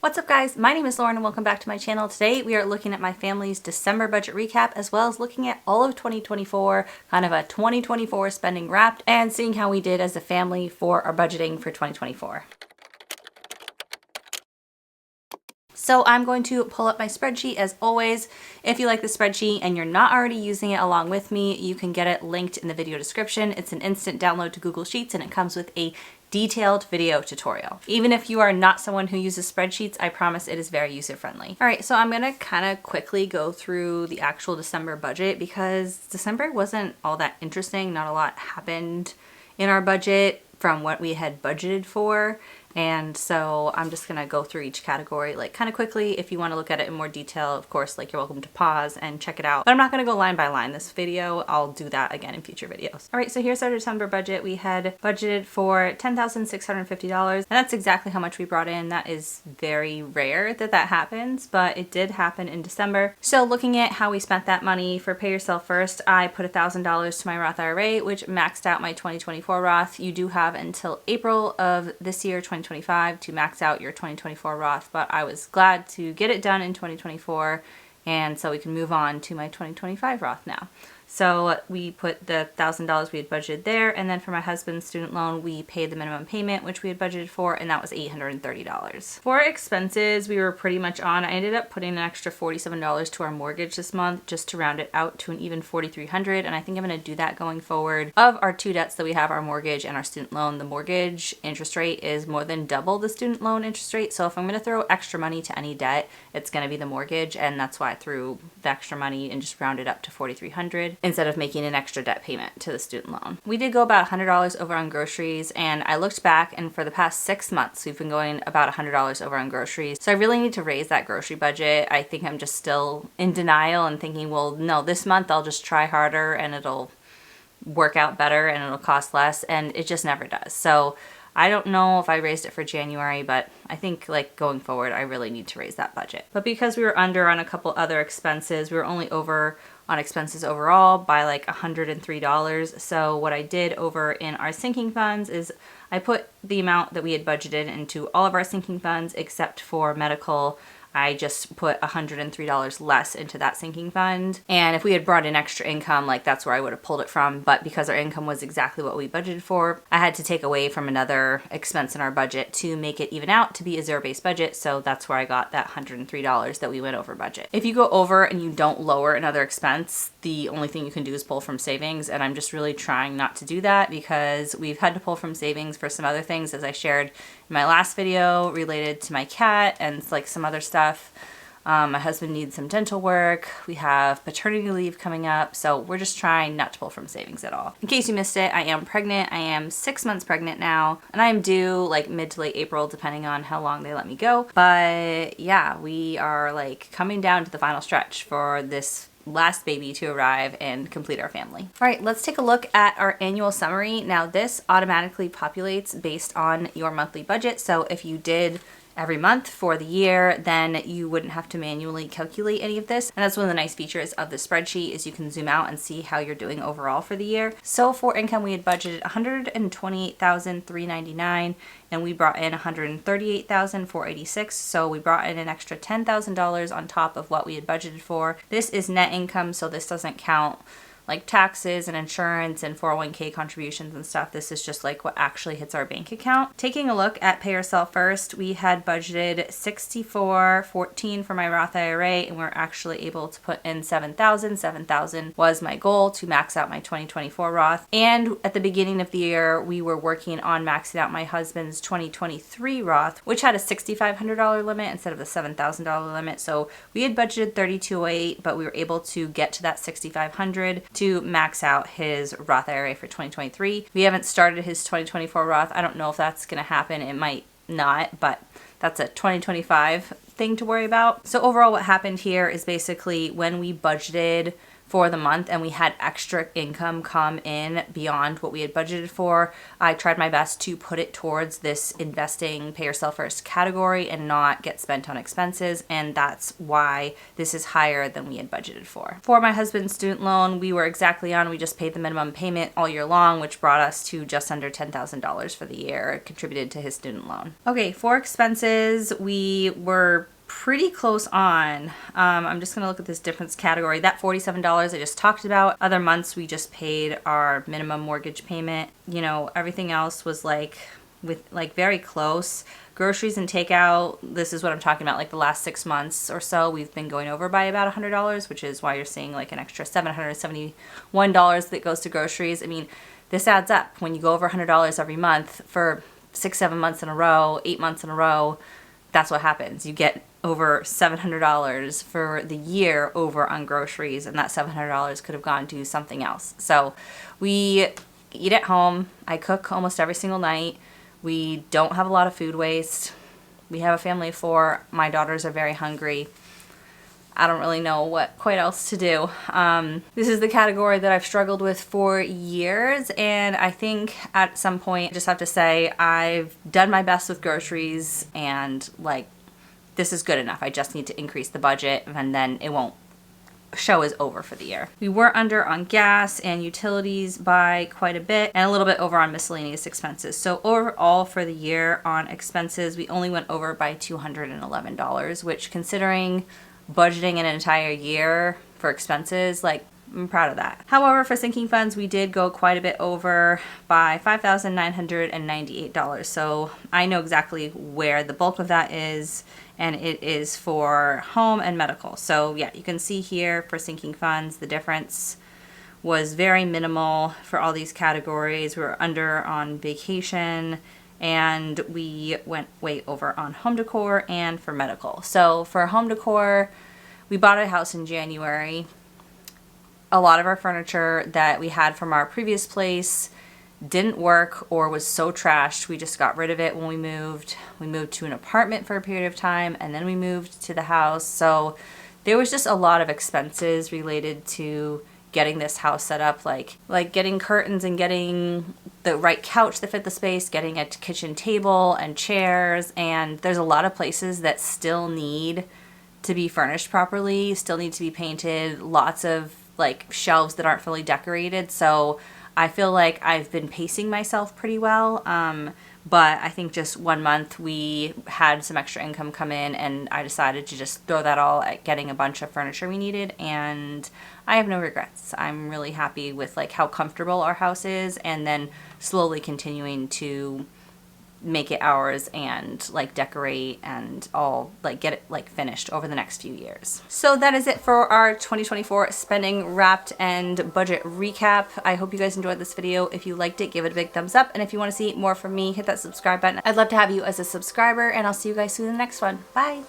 What's up guys, my name is Lauren and welcome back to my channel. Today we are looking at my family's December budget recap as well as looking at all of 2024, kind of a 2024 spending wrapped and seeing how we did as a family for our budgeting for 2024. So I'm going to pull up my spreadsheet as always. If you like the spreadsheet and you're not already using it along with me, you can get it linked in the video description. It's an instant download to Google Sheets and it comes with a detailed video tutorial. Even if you are not someone who uses spreadsheets, I promise it is very user-friendly. All right, so I'm gonna kind of quickly go through the actual December budget because December wasn't all that interesting. Not a lot happened in our budget from what we had budgeted for. And so I'm just gonna go through each category like kind of quickly. If you want to look at it in more detail, of course, like you're welcome to pause and check it out. But I'm not gonna go line by line this video. I'll do that again in future videos. All right, so here's our December budget. We had budgeted for $10,650 and that's exactly how much we brought in. That is very rare that that happens, but it did happen in December. So looking at how we spent that money for Pay Yourself First, I put $1,000 to my Roth IRA, which maxed out my 2024 Roth. You do have until April of this year, 2025 to max out your 2024 Roth, but I was glad to get it done in 2024 and so we can move on to my 2025 Roth now. So we put the $1,000 we had budgeted there, and then for my husband's student loan, we paid the minimum payment, which we had budgeted for, and that was $830. For expenses, we were pretty much on. I ended up putting an extra $47 to our mortgage this month just to round it out to an even $4,300, and I think I'm going to do that going forward. Of our two debts that we have, our mortgage and our student loan, the mortgage interest rate is more than double the student loan interest rate, so if I'm going to throw extra money to any debt, it's going to be the mortgage, and that's why I threw the extra money and just rounded up to $4,300. Instead of making an extra debt payment to the student loan. We did go about $100 over on groceries, and I looked back and for the past 6 months we've been going about $100 over on groceries. So I really need to raise that grocery budget. I think I'm just still in denial and thinking, well, no, this month I'll just try harder and it'll work out better and it'll cost less, and it just never does. So I don't know if I raised it for January, but I think like going forward, I really need to raise that budget. But because we were under on a couple other expenses, we were only over on expenses overall by like $103. So what I did over in our sinking funds is I put the amount that we had budgeted into all of our sinking funds except for medical. I just put $103 less into that sinking fund. And if we had brought in extra income, like that's where I would have pulled it from. But because our income was exactly what we budgeted for, I had to take away from another expense in our budget to make it even out to be a zero-based budget. So that's where I got that $103 that we went over budget. If you go over and you don't lower another expense, the only thing you can do is pull from savings. And I'm just really trying not to do that because we've had to pull from savings for some other things, as I shared in my last video related to my cat and like some other stuff. My husband needs some dental work. We have paternity leave coming up. So we're just trying not to pull from savings at all. In case you missed it, I am pregnant. I am 6 months pregnant now and I am due like mid to late April depending on how long they let me go. But yeah, we are like coming down to the final stretch for this last baby to arrive and complete our family. All right, let's take a look at our annual summary. Now this automatically populates based on your monthly budget. So if you did every month for the year, then you wouldn't have to manually calculate any of this. And that's one of the nice features of the spreadsheet is you can zoom out and see how you're doing overall for the year. So for income, we had budgeted $128,399 and we brought in $138,486. So we brought in an extra $10,000 on top of what we had budgeted for. This is net income, so this doesn't count like taxes and insurance and 401k contributions and stuff. This is just like what actually hits our bank account. Taking a look at Pay Yourself First, we had budgeted $64.14 for my Roth IRA and we're actually able to put in $7,000. $7,000 was my goal to max out my 2024 Roth. And at the beginning of the year, we were working on maxing out my husband's 2023 Roth, which had a $6,500 limit instead of the $7,000 limit. So we had budgeted $3,208, but we were able to get to that $6,500 to max out his Roth IRA for 2023. We haven't started his 2024 Roth. I don't know if that's going to happen. It might not, but that's a 2025 thing to worry about. So overall what happened here is basically when we budgeted for the month and we had extra income come in beyond what we had budgeted for, I tried my best to put it towards this investing pay yourself first category and not get spent on expenses, and that's why this is higher than we had budgeted for. For my husband's student loan, we were exactly on. We just paid the minimum payment all year long, which brought us to just under $10,000 for the year. It contributed to his student loan. Okay, for expenses, we were pretty close on. I'm just gonna look at this difference category. That $47 I just talked about. Other months we just paid our minimum mortgage payment. You know, everything else was like very close. Groceries and takeout, this is what I'm talking about, like the last 6 months or so, we've been going over by about $100, which is why you're seeing like an extra $771 that goes to groceries. I mean, this adds up. When you go over $100 every month for 6-7 months in a row, 8 months in a row, that's what happens. You get over $700 for the year over on groceries, and that $700 could have gone to something else. So we eat at home. I cook almost every single night. We don't have a lot of food waste. We have a family of 4. My daughters are very hungry. I don't really know what quite else to do. This is the category that I've struggled with for years, and I think at some point I just have to say I've done my best with groceries, and like, this is good enough. I just need to increase the budget and then it won't show as over for the year. We were under on gas and utilities by quite a bit, and a little bit over on miscellaneous expenses. So overall for the year on expenses, we only went over by $211, which, considering budgeting an entire year for expenses, like, I'm proud of that. However, for sinking funds, we did go quite a bit over by $5,998. So I know exactly where the bulk of that is, and it is for home and medical. So yeah, you can see here for sinking funds, the difference was very minimal for all these categories. We were under on vacation, and we went way over on home decor and for medical. So for home decor, we bought a house in January. A lot of our furniture that we had from our previous place didn't work or was so trashed, we just got rid of it when we moved. We moved to an apartment for a period of time, and then we moved to the house. So there was just a lot of expenses related to getting this house set up, like getting curtains and getting the right couch that fit the space, getting a kitchen table and chairs. And there's a lot of places that still need to be furnished properly, still need to be painted, lots of like shelves that aren't fully decorated. So I feel like I've been pacing myself pretty well. But I think just 1 month we had some extra income come in, and I decided to just throw that all at getting a bunch of furniture we needed, and I have no regrets. I'm really happy with like how comfortable our house is, and then slowly continuing to make it ours and like decorate and all like get it like finished over the next few years. So that is it for our 2024 spending wrapped and budget recap. I hope you guys enjoyed this video. If you liked it, give it a big thumbs up, and if you want to see more from me, hit that subscribe button. I'd love to have you as a subscriber, and I'll see you guys soon in the next one. Bye.